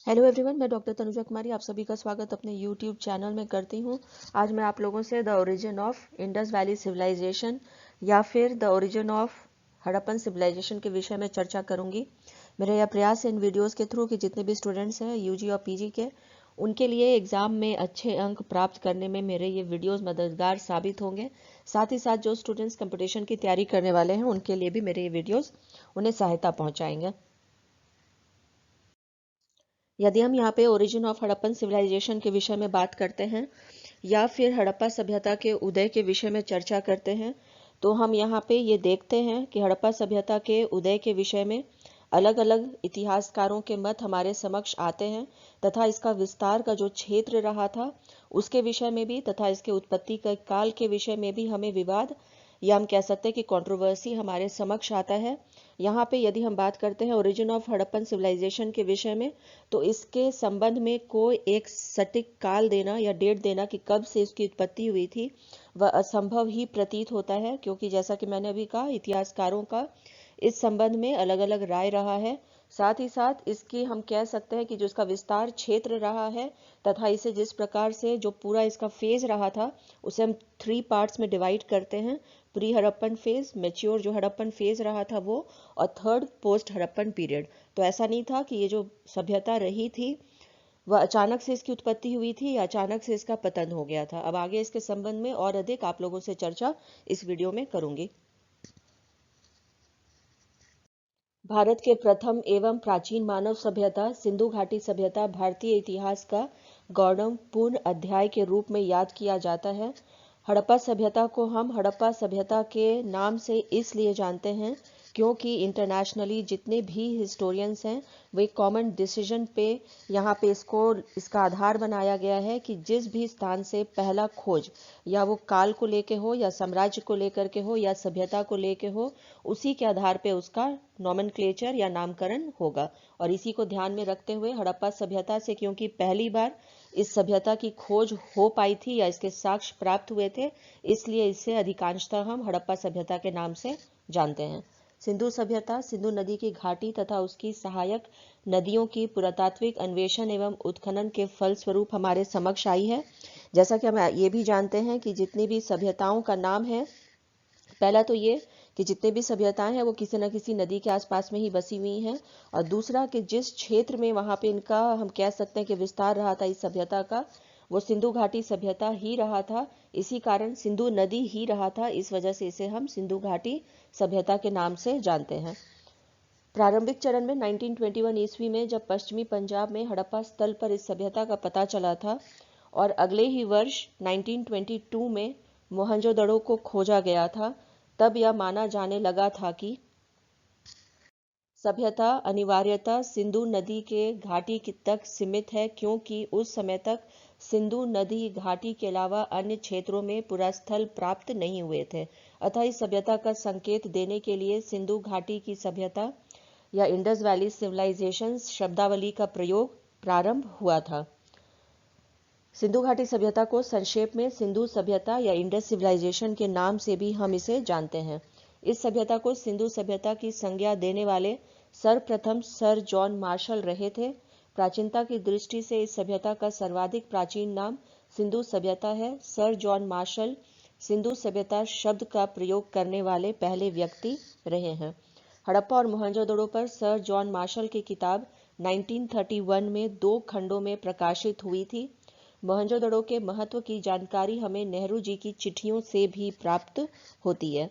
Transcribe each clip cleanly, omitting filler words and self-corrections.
Hello everyone, मैं doctor Tanuja कुमारी आप सभी का स्वागत अपने यूट्यूब चैनल में करती हूँ। आज मैं आप लोगों से the origin of Indus valley civilisation या फिर the origin of Harappan civilisation के विषय में चर्चा करूँगी। मेरा यह प्रयास है इन वीडियोस के थ्रू कि जितने भी स्टूडेंट्स हैं यूजी और पीजी के, उनके लिए एग्ज़ाम में अच्छे अंक प्राप्त करने में मेरे ये वीडियोज़ मददगार साबित होंगे। साथ ही साथ जो स्टूडेंट्स कंपटीशन की तैयारी करने वाले हैं उनके लिए भी मेरे ये वीडियोज़ उन्हें सहायता पहुँचाएंगे। यदि हम यहाँ पे ओरिजिन ऑफ हड़प्पन सिविलाइजेशन के विषय में बात करते हैं या फिर हड़प्पा सभ्यता के उदय के विषय में चर्चा करते हैं, तो हम यहाँ पे ये देखते हैं कि हड़प्पा सभ्यता के उदय के विषय में अलग अलग इतिहासकारों के मत हमारे समक्ष आते हैं तथा इसका विस्तार का जो क्षेत्र रहा था उसके विषय में भी तथा इसके उत्पत्ति के काल के विषय में भी हमें विवाद या हम कह सकते हैं कि कंट्रोवर्सी हमारे समक्ष आता है। यहाँ पे यदि हम बात करते हैं ओरिजिन ऑफ हड़प्पन सिविलाइजेशन के विषय में, तो इसके संबंध में कोई एक सटीक काल देना या डेट देना कि कब से इसकी उत्पत्ति हुई थी वह असंभव ही प्रतीत होता है, क्योंकि जैसा कि मैंने अभी कहा इतिहासकारों का इस संबंध में अलग अलग राय रहा है। साथ ही साथ इसकी हम कह सकते हैं कि जो इसका विस्तार क्षेत्र रहा है तथा इसे जिस प्रकार से जो पूरा इसका फेज रहा था उसे हम 3 पार्ट्स में डिवाइड करते हैं। प्री हड़प्पन फेज, मैच्योर जो हड़प्पन फेज रहा था वो, और थर्ड पोस्ट हड़प्पन पीरियड। तो ऐसा नहीं था कि ये जो सभ्यता रही थी वह अचानक से इसकी उत्पत्ति हुई थी या अचानक से इसका पतन हो गया था। अब आगे इसके संबंध में और अधिक आप लोगों से चर्चा इस वीडियो में करूंगी। भारत के प्रथम एवं प्राचीन मानव सभ्यता सिंधु घाटी सभ्यता भारतीय इतिहास का गौरवपूर्ण अध्याय के रूप में याद किया जाता है। हड़प्पा सभ्यता को हम हड़प्पा सभ्यता के नाम से इसलिए जानते हैं क्योंकि इंटरनेशनली जितने भी हिस्टोरियंस हैं वे कॉमन डिसीजन पे यहाँ पे इसका आधार बनाया गया है कि जिस भी स्थान से पहला खोज या वो काल को लेके हो या साम्राज्य को लेकर के हो या सभ्यता को लेके हो, उसी के आधार पे उसका नॉमेनक्लेचर या नामकरण होगा। और इसी को ध्यान में रखते हुए हड़प्पा सभ्यता से, क्योंकि पहली बार इस सभ्यता की खोज हो पाई थी या इसके साक्ष्य प्राप्त हुए थे, इसलिए इसे अधिकांशतः हम हड़प्पा सभ्यता के नाम से जानते हैं। सिंधु सभ्यता सिंधु नदी की घाटी तथा उसकी सहायक नदियों की पुरातात्विक अन्वेषण एवं उत्खनन के फलस्वरूप हमारे समक्ष आई है। जैसा कि हम ये भी जानते हैं कि जितनी भी सभ्यताओं का नाम है, पहला तो ये कि जितने भी सभ्यताएं हैं वो किसी न किसी नदी के आसपास में ही बसी हुई हैं, और दूसरा कि जिस क्षेत्र में वहाँ पे इनका हम कह सकते हैं कि विस्तार रहा था इस सभ्यता का, वो सिंधु घाटी सभ्यता ही रहा था। इसी कारण सिंधु नदी ही रहा था, इस वजह से इसे हम सिंधु घाटी सभ्यता के नाम से जानते हैं। प्रारंभिक चरण में 1921 ईस्वी में जब पश्चिमी पंजाब में हड़प्पा स्थल पर इस सभ्यता का पता चला था और अगले ही वर्ष 1922 में मोहनजोदड़ो को खोजा गया था, तब यह माना जाने लगा था कि सभ्यता अनिवार्यतः सिंधु नदी के घाटी तक सीमित है, क्योंकि उस समय तक सिंधु नदी घाटी के अलावा अन्य क्षेत्रों में पुरास्थल प्राप्त नहीं हुए थे। अतः इस सभ्यता का संकेत देने के लिए सिंधु घाटी की सभ्यता या इंडस वैली सिविलाइजेशन शब्दावली का प्रयोग प्रारंभ हुआ था। सिंधु घाटी सभ्यता को संक्षेप में सिंधु सभ्यता या इंडस सिविलाइजेशन के नाम से भी हम इसे जानते हैं। इस सभ्यता को सिंधु सभ्यता की संज्ञा देने वाले सर्वप्रथम सर जॉन मार्शल रहे थे। प्राचीनता की दृष्टि से इस सभ्यता का सर्वाधिक प्राचीन नाम सिंधु सभ्यता है। सर जॉन मार्शल सिंधु सभ्यता शब्द का प्रयोग करने वाले पहले व्यक्ति रहे हैं। हड़प्पा और मोहनजोदड़ो पर सर जॉन मार्शल की किताब 1931 में 2 खंडों में प्रकाशित हुई थी। मोहनजोदड़ो के महत्व की जानकारी हमें नेहरू जी की चिट्ठियों से भी प्राप्त होती है।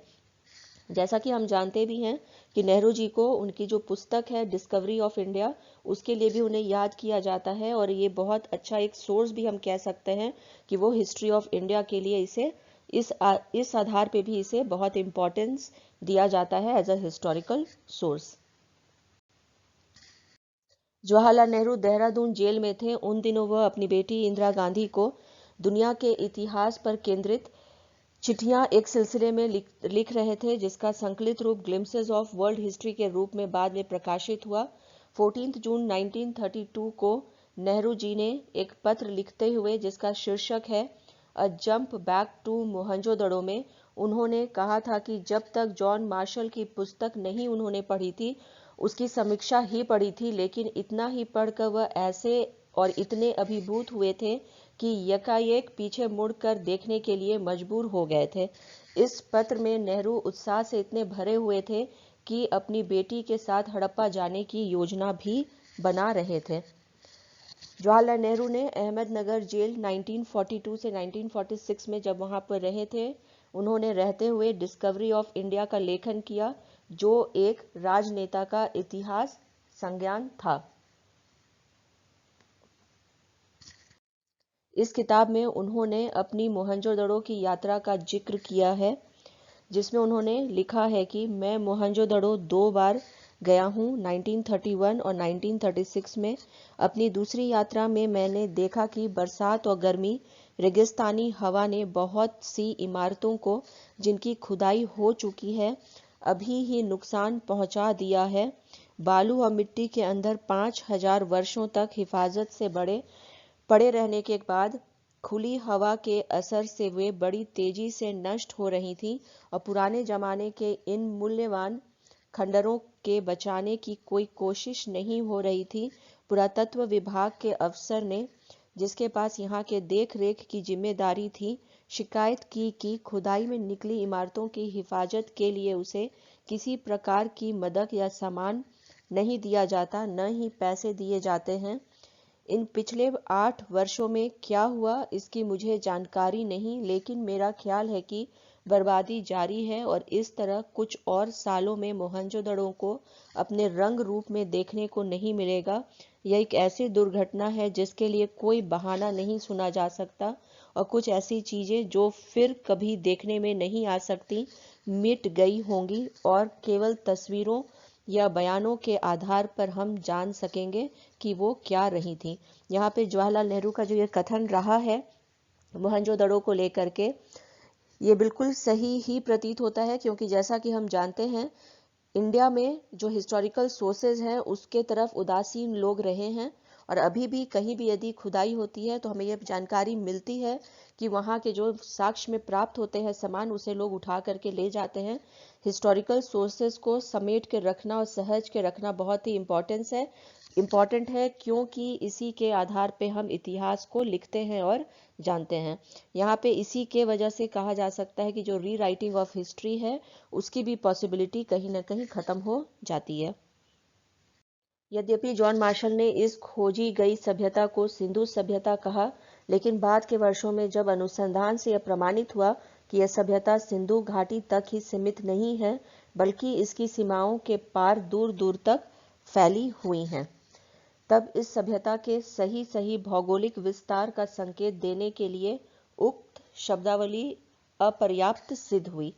जैसा कि हम जानते भी हैं कि नेहरू जी को उनकी जो पुस्तक है डिस्कवरी ऑफ इंडिया, उसके लिए भी उन्हें याद किया जाता है, और ये बहुत अच्छा एक सोर्स भी हम कह सकते हैं कि वो हिस्ट्री ऑफ इंडिया के लिए इसे इस आधार पे भी इसे बहुत इम्पोर्टेंस दिया जाता है as a historical source. Jawaharlal Nehru Dehradun jail में थे उन दिनों वह अपनी बेटी इंदिरा गांधी को दुनिया के इतिहास पर केंद्रित चिट्ठियां एक सिलसिले में लिख रहे थे, जिसका संकलित रूप ग्लिम्सेस ऑफ वर्ल्ड हिस्ट्री के रूप में बाद में प्रकाशित हुआ। 14 जून 1932 को नेहरू जी ने एक पत्र लिखते हुए जिसका शीर्षक है a jump back to Mohenjodaro में उन्होंने कहा था कि जब तक जॉन मार्शल की पुस्तक नहीं उन्होंने पढ़ी थी उसकी समीक्षा ही पढ़ी थी, लेकिन इतना ही पढ़कर वह ऐसे और इतने अभिभूत हुए थे कि यकायक पीछे मुड़कर देखने के लिए मजबूर हो गए थे। इस पत्र में नेहरू उत्साह से इतने भरे हुए थे कि अपनी बेटी के साथ हड़प्पा जाने की योजना भी बना रहे थे। जवाहरलाल नेहरू ने अहमदनगर जेल 1942 से 1946 में जब वहां पर रहे थे, उन्होंने रहते हुए डिस्कवरी ऑफ इंडिया का लेखन किया, जो एक राजनेता का इतिहास संज्ञान था। इस किताब में उन्होंने अपनी मोहनजोदड़ो की यात्रा का जिक्र किया है, जिसमें उन्होंने लिखा है कि मैं मोहनजोदड़ो 2 बार गया हूँ, 1931 और 1936 में। अपनी दूसरी यात्रा में मैंने देखा कि बरसात और गर्मी, रेगिस्तानी हवा ने बहुत सी इमारतों को, जिनकी खुदाई हो चुकी है, अभी ही नुकसान पहुंचा दिया है। बालू और मिट्टी के अंदर 5000 वर्षों तक हिफाजत से पड़े रहने के बाद खुली हवा के असर से वे बड़ी तेजी से नष्ट हो रही थीं और पुराने जमाने के इन मूल्यवान खंडरों के बचाने की कोई कोशिश नहीं हो रही थी। पुरातत्व विभाग के अफसर ने, जिसके पास यहाँ के देख रेख की जिम्मेदारी थी, शिकायत की कि खुदाई में निकली इमारतों की हिफाजत के लिए उसे किसी प्रकार की मदद या सामान नहीं दिया जाता, न ही पैसे दिए जाते हैं। इन पिछले 8 वर्षों में क्या हुआ इसकी मुझे जानकारी नहीं, लेकिन मेरा ख्याल है कि बर्बादी जारी है और इस तरह कुछ और सालों में मोहनजोदड़ो को अपने रंग रूप में देखने को नहीं मिलेगा। यह एक ऐसी दुर्घटना है जिसके लिए कोई बहाना नहीं सुना जा सकता और कुछ ऐसी चीजें जो फिर कभी देखने में नहीं आ सकती मिट गई होंगी और केवल तस्वीरों या बयानों के आधार पर हम जान सकेंगे कि वो क्या रही थी। यहाँ पे जवाहरलाल नेहरू का जो ये कथन रहा है मोहनजोदड़ो को लेकर के, ये बिल्कुल सही ही प्रतीत होता है, क्योंकि जैसा कि हम जानते हैं इंडिया में जो हिस्टोरिकल सोर्सेज हैं उसके तरफ उदासीन लोग रहे हैं और अभी भी कहीं भी यदि खुदाई होती है तो हमें यह जानकारी मिलती है कि वहाँ के जो साक्ष्य में प्राप्त होते हैं सामान, उसे लोग उठा करके ले जाते हैं। हिस्टोरिकल सोर्सेज को समेट के रखना और सहज के रखना बहुत ही इम्पॉर्टेंट है, क्योंकि इसी के आधार पे हम इतिहास को लिखते हैं और जानते हैं। यहाँ पे इसी के वजह से कहा जा सकता है कि जो री राइटिंग ऑफ हिस्ट्री है उसकी भी पॉसिबिलिटी कहीं ना कहीं खत्म हो जाती है। यद्यपि जॉन मार्शल ने इस खोजी गई सभ्यता को सिंधु सभ्यता कहा, लेकिन बाद के वर्षों में जब अनुसंधान से यह प्रमाणित हुआ कि यह सभ्यता सिंधु घाटी तक ही सीमित नहीं है, बल्कि इसकी सीमाओं के पार दूर दूर तक फैली हुई हैं, तब इस सभ्यता के सही भौगोलिक विस्तार का संकेत देने के लिए उक्त शब्दावली अपर्याप्त सिद्ध हुई।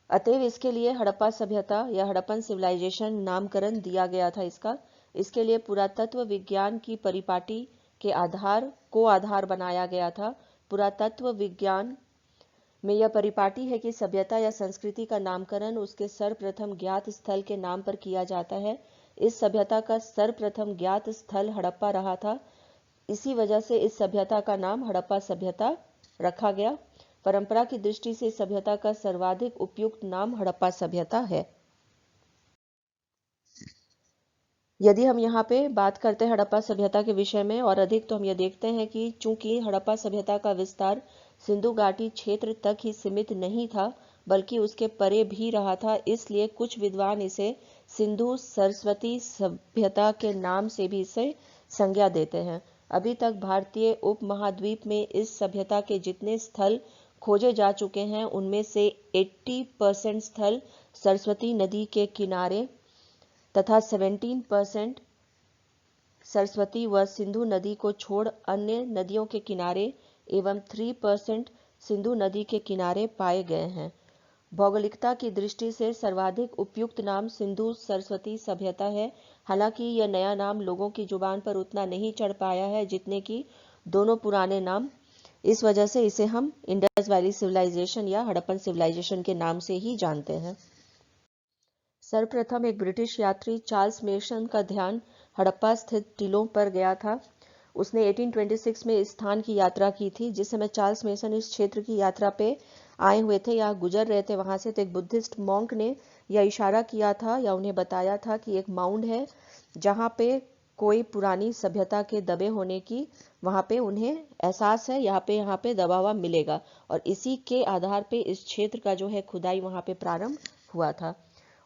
अतएव इसके लिए हड़प्पा सभ्यता या हड़प्पन सिविलाइजेशन नामकरण दिया गया था। इसके लिए पुरातत्व विज्ञान की परिपाटी के आधार बनाया गया था। पुरातत्व विज्ञान में यह परिपाटी है कि सभ्यता या संस्कृति का नामकरण उसके सर्वप्रथम ज्ञात स्थल के नाम पर किया जाता है। इस सभ्यता का सर्वप्रथम ज्ञात स्थल हड़प्पा रहा था, इसी वजह से इस सभ्यता का नाम हड़प्पा सभ्यता रखा गया। परंपरा की दृष्टि से सभ्यता का सर्वाधिक उपयुक्त नाम हड़प्पा सभ्यता है। यदि हम यहाँ पे बात करते हैं हड़प्पा सभ्यता के विषय में और अधिक, तो हम ये देखते हैं कि चूंकि हड़प्पा सभ्यता का विस्तार सिंधु घाटी क्षेत्र तक ही सीमित नहीं था, बल्कि उसके परे भी रहा था, इसलिए कुछ विद्वान इसे सिंधु सरस्वती सभ्यता के नाम से भी इसे संज्ञा देते हैं। अभी तक भारतीय उपमहाद्वीप में इस सभ्यता के जितने स्थल खोजे जा चुके हैं, उनमें से 80% स्थल सरस्वती नदी के किनारे तथा 17% सरस्वती व सिंधु नदी को छोड़ अन्य नदियों के किनारे एवं 3% सिंधु नदी के किनारे पाए गए हैं। भौगोलिकता की दृष्टि से सर्वाधिक उपयुक्त नाम सिंधु सरस्वती सभ्यता है। हालांकि यह नया नाम लोगों की जुबान पर उतना नहीं चढ़ पाया है जितने कि दोनों पुराने नाम। इस वजह से इसे हम इंडस वैली सिविलाइजेशन या हड़प्पन सिविलाइजेशन के नाम से ही जानते हैं। सर्वप्रथम एक ब्रिटिश यात्री चार्ल्स मेसन का ध्यान हड़प्पा स्थित टीलों पर गया था। उसने 1826 में इस स्थान की यात्रा की थी। जिस समय चार्ल्स मेसन इस क्षेत्र की यात्रा पे आए हुए थे या गुजर रहे थे वहां से, तो एक बुद्धिस्ट मॉन्क ने या इशारा किया था या उन्हें बताया था कि एक माउंड है जहां पे कोई पुरानी सभ्यता के दबे होने की वहां पे उन्हें एहसास है, यहाँ पे दबा हुआ मिलेगा, और इसी के आधार पे इस क्षेत्र का जो है खुदाई वहां पे प्रारंभ हुआ था।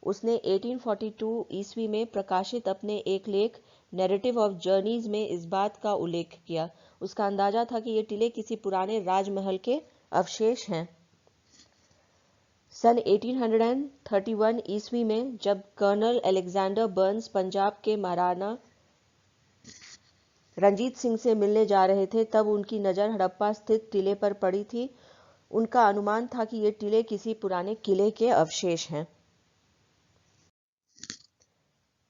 उसने 1842 ईस्वी में प्रकाशित अपने एक लेख नैरेटिव ऑफ जर्नीज में इस बात का उल्लेख किया। उसका अंदाजा था कि ये टीले किसी पुराने राजमहल के अवशेष हैं। सन 1831 ईस्वी में जब कर्नल अलेक्जेंडर बर्न्स पंजाब के महाराणा रंजीत सिंह से मिलने जा रहे थे, तब उनकी नज़र हड़प्पा स्थित टीले पर पड़ी थी। उनका अनुमान था कि ये टीले किसी पुराने किले के अवशेष हैं।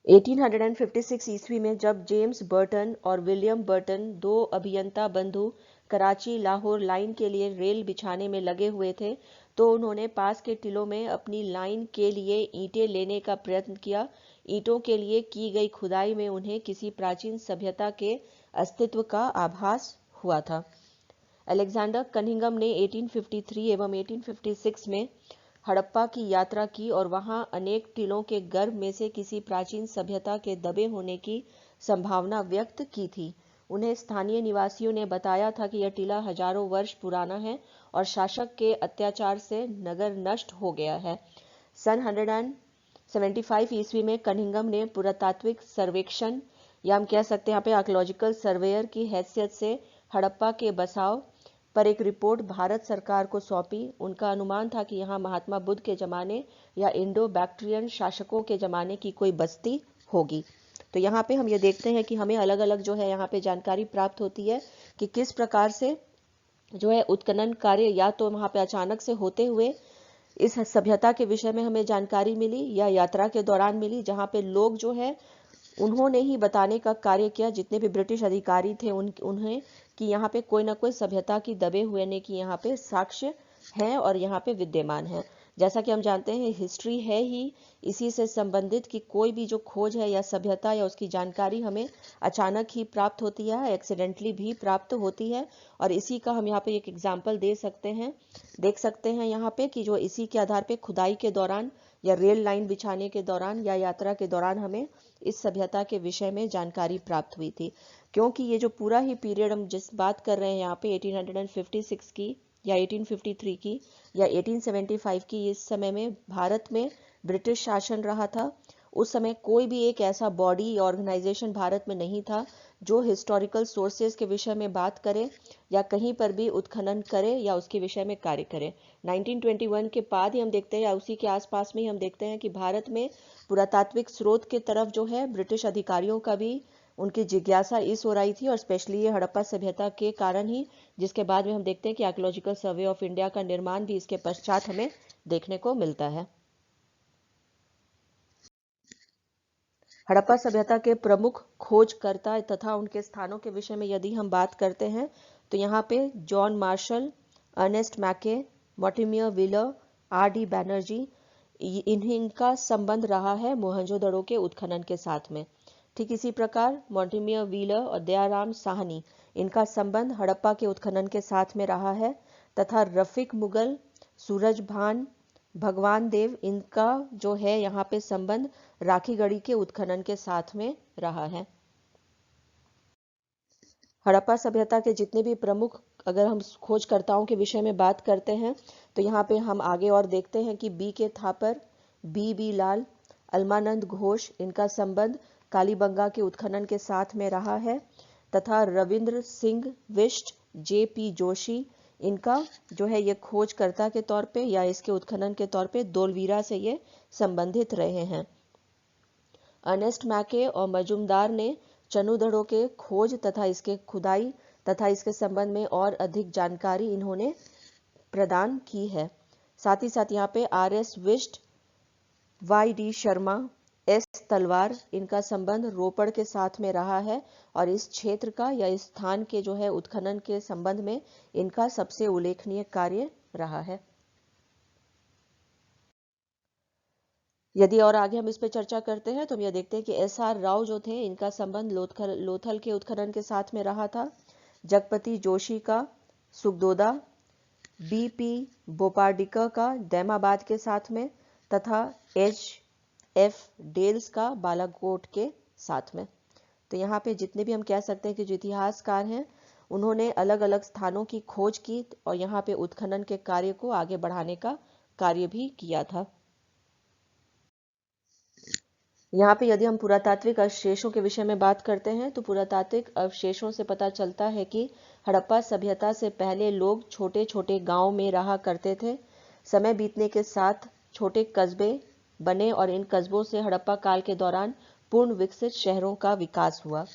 1856 ईस्वी में जब जेम्स बर्टन और विलियम बर्टन, दो अभियंता बंधु, कराची लाहौर लाइन के लिए रेल बिछाने में लगे हुए थे, तो उन्होंने पास के टीलों में अपनी लाइन के लिए ईंटें लेने का प्रयत्न किया। ईंटों के लिए की गई खुदाई में उन्हें किसी प्राचीन सभ्यता के अस्तित्व का आभास हुआ था। अलेक्जेंडर कनिंघम ने 1853 एवं 1856 में हड़प्पा की यात्रा की और वहां अनेक टीलों के गर्भ में से किसी प्राचीन सभ्यता के दबे होने की संभावना व्यक्त की थी। उन्हें स्थानीय निवासियों ने बताया था कि यह टीला हजारों वर्ष पुराना है और शासक के अत्याचार से नगर नष्ट हो गया है। सन 175 ईस्वी में कनिंघम ने पुरातात्विक सर्वेक्षण, या हम कह सकते हैं यहाँ पे आर्कियोलॉजिकल सर्वेयर की हैसियत से हड़प्पा के बसाव पर एक रिपोर्ट भारत सरकार को सौंपी। उनका अनुमान था कि यहाँ महात्मा बुद्ध के जमाने या इंडो बैक्ट्रियन शासकों के जमाने की कोई बस्ती होगी। तो यहाँ पे हम ये देखते हैं कि हमें अलग अलग जो है यहाँ पे जानकारी प्राप्त होती है कि किस प्रकार से जो है उत्खनन कार्य या तो वहाँ पे अचानक से होते हुए इस सभ्यता के विषय में हमें जानकारी मिली, या यात्रा के दौरान मिली, जहाँ पे लोग जो है उन्होंने ही बताने का कार्य किया, जितने भी ब्रिटिश अधिकारी थे उन्हें, कि यहाँ पे कोई ना कोई सभ्यता की दबे हुए ने की यहाँ पे साक्ष्य हैं और यहाँ पे विद्यमान है। जैसा कि हम जानते हैं हिस्ट्री है ही इसी से संबंधित कि कोई भी जो खोज है या सभ्यता या उसकी जानकारी हमें अचानक ही प्राप्त होती है, एक्सीडेंटली भी प्राप्त होती है। और इसी का हम यहाँ पे एक एग्जाम्पल देख सकते हैं यहाँ पे कि जो इसी के आधार पे खुदाई के दौरान या रेल लाइन बिछाने के दौरान या यात्रा के दौरान हमें इस सभ्यता के विषय में जानकारी प्राप्त हुई थी। क्योंकि ये जो पूरा ही पीरियड हम जिस बात कर रहे हैं यहाँ पे 1856 की या 1853 की या 1875 की, इस समय में भारत में ब्रिटिश शासन रहा था। उस समय कोई भी एक ऐसा बॉडी ऑर्गेनाइजेशन भारत में नहीं था जो हिस्टोरिकल सोर्सेज के विषय में बात करे या कहीं पर भी उत्खनन करे या उसके विषय में कार्य करे। 1921 के बाद ही हम देखते हैं या उसी के आसपास में ही हम देखते हैं कि भारत में पुरातात्विक स्रोत के तरफ जो है ब्रिटिश अधिकारियों का भी उनकी जिज्ञासा इस हो रही थी, और स्पेशली ये हड़प्पा सभ्यता के कारण ही, जिसके बाद में हम देखते हैं कि आर्कियोलॉजिकल सर्वे ऑफ इंडिया का निर्माण भी इसके पश्चात हमें देखने को मिलता है। हड़प्पा सभ्यता के प्रमुख खोजकर्ता तथा उनके स्थानों के विषय में यदि हम बात करते हैं तो यहाँ पे जॉन मार्शल, अर्नेस्ट मैके, मॉर्टिमियर व्हीलर, R.D. बैनर्जी, इनका संबंध रहा है मोहनजोदड़ो के उत्खनन के साथ में। ठीक इसी प्रकार मॉर्टिमियर व्हीलर और दयाराम साहनी, इनका संबंध हड़प्पा के उत्खनन के साथ में रहा है, तथा रफीक मुगल, सूरज भान, भगवान देव, इनका जो है यहाँ पे संबंध राखीगढ़ी के उत्खनन के साथ में रहा है। हड़प्पा सभ्यता के जितने भी प्रमुख अगर हम खोजकर्ताओं के विषय में बात करते हैं तो यहाँ पे हम आगे और देखते हैं कि B.K. थापर, B.B. लाल, अलमानंद घोष, इनका संबंध कालीबंगा के उत्खनन के साथ में रहा है, तथा रविंद्र सिंह विष्ट, J.P. जोशी, इनका जो है ये खोजकर्ता के तौर पे या इसके उत्खनन के तौर पे धोलावीरा से ये संबंधित रहे हैं। अर्नेस्ट मैके और मजुमदार ने चनुदड़ो के खोज तथा इसके खुदाई तथा इसके संबंध में और अधिक जानकारी इन्होंने प्रदान की है। साथ ही साथ यहाँ पे R.S. Bisht, Y.D. Sharma, S. तलवार, इनका संबंध रोपड़ के साथ में रहा है और इस क्षेत्र का या इस स्थान के जो है उत्खनन के संबंध में इनका सबसे उल्लेखनीय कार्य रहा है। यदि और आगे हम इस पर चर्चा करते हैं तो हम यह देखते हैं कि S.R. राव जो थे, इनका संबंध लोथल के उत्खनन के साथ में रहा था। जगपति जोशी का सुखदोदा, B.P. बोपार्डिका का दैमाबाद के साथ में, तथा H.F. डेल्स का बालाकोट के साथ में। तो यहाँ पे जितने भी हम कह सकते हैं कि जो इतिहासकार हैं उन्होंने अलग अलग स्थानों की खोज की और यहाँ पे उत्खनन के कार्य को आगे बढ़ाने का कार्य भी किया था। यहाँ पे यदि हम पुरातात्विक अवशेषों के विषय में बात करते हैं तो पुरातात्विक अवशेषों से पता चलता है कि हड़प्पा सभ्यता से पहले लोग छोटे छोटे गांव में रहा करते थे। समय बीतने के साथ छोटे कस्बे बने और इन कस्बों से हड़प्पा काल के दौरान पूर्ण विकसित शहरों का विकास हुआ।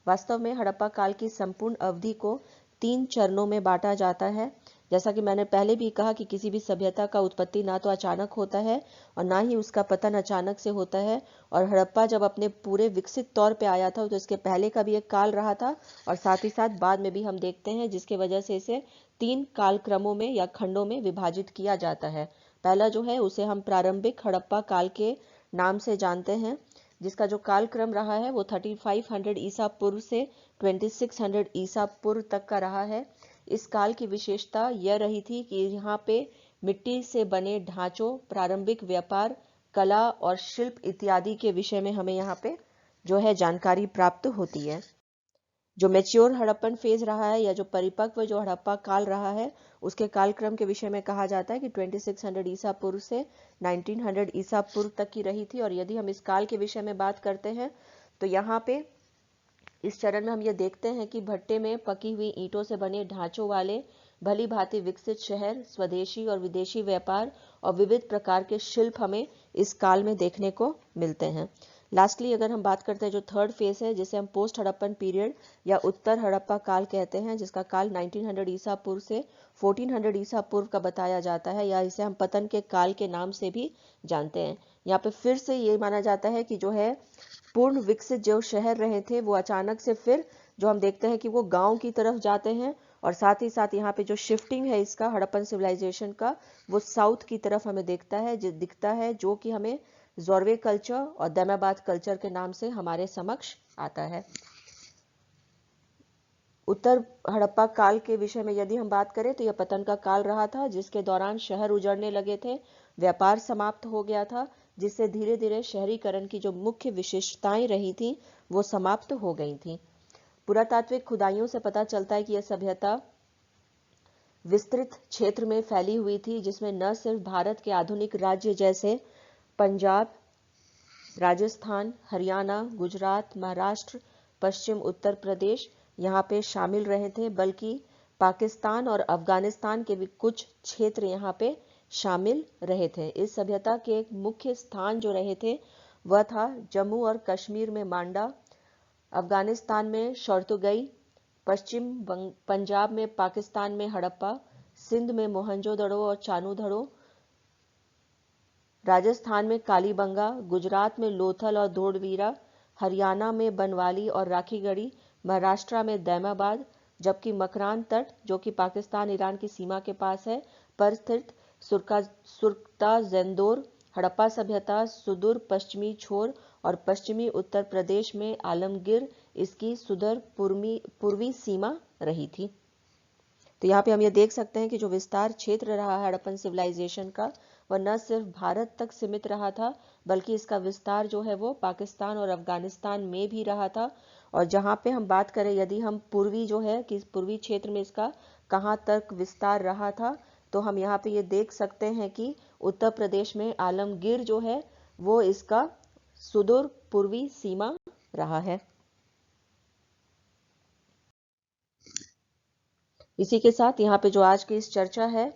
वास्तव में हड़प्पा काल की संपूर्ण अवधि को 3 चरणों में बांटा जाता है। जैसा कि मैंने पहले भी कहा कि किसी भी सभ्यता का उत्पत्ति ना तो अचानक होता है और ना ही उसका पतन अचानक से होता है। और हड़प्पा जब अपने पूरे विकसित तौर पे आया था तो इसके पहले का भी एक काल रहा था और साथ ही साथ बाद में भी हम देखते हैं, जिसके वजह से इसे 3 कालक्रमों में या खंडों में विभाजित किया जाता है। पहला जो है उसे हम प्रारंभिक हड़प्पा काल के नाम से जानते हैं, जिसका जो कालक्रम रहा है वो 3500 ईसा पूर्व से 2600 ईसा पूर्व तक का रहा है। इस काल की विशेषता यह रही थी कि यहाँ पे मिट्टी से बने ढांचों, प्रारंभिक व्यापार, कला और शिल्प इत्यादि के विषय में हमें यहाँ पे जो है जानकारी प्राप्त होती है। जो मैच्योर हड़प्पन फेज रहा है या जो परिपक्व जो हड़प्पा काल रहा है उसके कालक्रम के विषय में कहा जाता है कि 2600 ईसा पूर्व से 1900 ईसा पूर्व तक की रही थी। और यदि हम इस काल के विषय में बात करते हैं तो यहाँ पे इस चरण में हम ये देखते हैं कि भट्टे में पकी हुई ईंटों से बने ढांचों वाले भली भांति विकसित शहर, स्वदेशी और विदेशी व्यापार और विविध प्रकार के शिल्प हमें इस काल में देखने को मिलते हैं। लास्टली अगर हम बात करते हैं जो थर्ड फेज है, जिसे हम पोस्ट हड़प्पन पीरियड या उत्तर हड़प्पा काल कहते हैं, जिसका काल 1900 ईसा पूर्व से 1400 ईसा पूर्व का बताया जाता है, या इसे हम पतन के काल के नाम से भी जानते हैं। यहाँ पे फिर से ये माना जाता है कि जो है पूर्ण विकसित जो शहर रहे थे वो अचानक से फिर जो हम देखते हैं कि वो गांव की तरफ जाते हैं और साथ ही साथ यहाँ पे जो शिफ्टिंग है इसका हड़प्पन सिविलाइजेशन का वो साउथ की तरफ हमें दिखता है, जो कि हमें जोरवे कल्चर और दैमाबाद कल्चर के नाम से हमारे समक्ष आता है। उत्तर हड़प्पा काल के विषय में यदि हम बात करें तो यह पतन का काल रहा था, जिसके दौरान शहर उजड़ने लगे थे, व्यापार समाप्त हो गया था, जिससे धीरे धीरे शहरीकरण की जो मुख्य विशेषताएं रही थी वो समाप्त हो गई थी। पुरातात्विक खुदाइयों से पता चलता है कि यह सभ्यता विस्तृत क्षेत्र में फैली हुई थी, जिसमें न सिर्फ भारत के आधुनिक राज्य जैसे पंजाब, राजस्थान, हरियाणा, गुजरात, महाराष्ट्र, पश्चिम उत्तर प्रदेश यहाँ पे शामिल रहे थे, बल्कि पाकिस्तान और अफगानिस्तान के भी कुछ क्षेत्र यहाँ पे शामिल रहे थे। इस सभ्यता के एक मुख्य स्थान जो रहे थे वह था जम्मू और कश्मीर में मांडा, अफगानिस्तान में शर्तुगई, पश्चिम पंजाब में पाकिस्तान में हड़प्पा, सिंध में मोहनजोदड़ो और चानूधड़ो, राजस्थान में कालीबंगा, गुजरात में लोथल और धोड़वीरा, हरियाणा में बनवाली और राखीगढ़ी, महाराष्ट्र में दैमाबाद, जबकि मकरान तट जो कि पाकिस्तान ईरान की सीमा के पास है पर स्थित सुरकता जेंदोर हड़प्पा सभ्यता सुदूर पश्चिमी छोर और पश्चिमी उत्तर प्रदेश में आलमगीर इसकी सुदूर पूर्वी सीमा रही थी। तो यहाँ पे हम ये देख सकते हैं कि जो विस्तार क्षेत्र रहा है हड़प्पन सिविलाइजेशन का वह न सिर्फ भारत तक सीमित रहा था, बल्कि इसका विस्तार जो है वो पाकिस्तान और अफगानिस्तान में भी रहा था। और जहाँ पे हम बात करें यदि हम पूर्वी जो है कि पूर्वी क्षेत्र में इसका कहाँ तक विस्तार रहा था, तो हम यहाँ पे ये देख सकते हैं कि उत्तर प्रदेश में आलमगीर जो है वो इसका सुदूर पूर्वी सीमा रहा है। इसी के साथ यहाँ पे जो आज की इस चर्चा है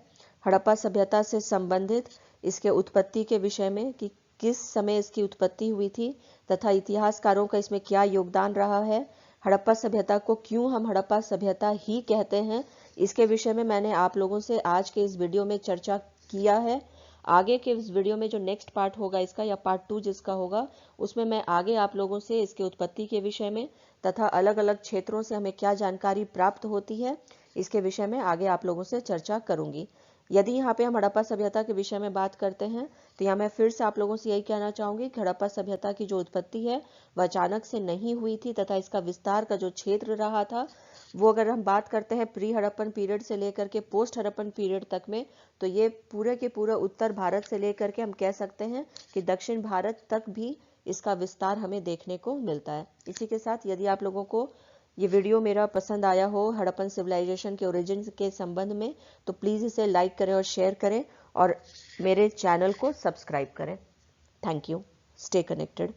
हड़प्पा सभ्यता से संबंधित इसके उत्पत्ति के विषय में कि किस समय इसकी उत्पत्ति हुई थी तथा इतिहासकारों का इसमें क्या योगदान रहा है, हड़प्पा सभ्यता को क्यों हम हड़प्पा सभ्यता ही कहते हैं, इसके विषय में मैंने आप लोगों से आज के इस वीडियो में चर्चा किया है। आगे के इस वीडियो में जो नेक्स्ट पार्ट होगा इसका या पार्ट 2 जिसका होगा उसमें मैं आगे आप लोगों से इसके उत्पत्ति के विषय में तथा अलग अलग क्षेत्रों से हमें क्या जानकारी प्राप्त होती है इसके विषय में आगे आप लोगों से चर्चा करूंगी। यदि यहाँ पे हम हड़प्पा सभ्यता के विषय में बात करते हैं तो यहाँ मैं फिर से आप लोगों से यही कहना चाहूँगी कि हड़प्पा सभ्यता की जो उत्पत्ति है वह अचानक से नहीं हुई थी, तथा इसका विस्तार का जो क्षेत्र रहा था वो अगर हम बात करते हैं प्री हड़प्पन पीरियड से लेकर के पोस्ट हड़प्पन पीरियड तक में, तो ये पूरे के पूरा उत्तर भारत से लेकर के हम कह सकते हैं कि दक्षिण भारत तक भी इसका विस्तार हमें देखने को मिलता है। इसी के साथ यदि आप लोगों को ये वीडियो मेरा पसंद आया हो हड़प्पन सिविलाइजेशन के ओरिजिन के संबंध में, तो प्लीज़ इसे लाइक करें और शेयर करें और मेरे चैनल को सब्सक्राइब करें। Thank you. Stay connected.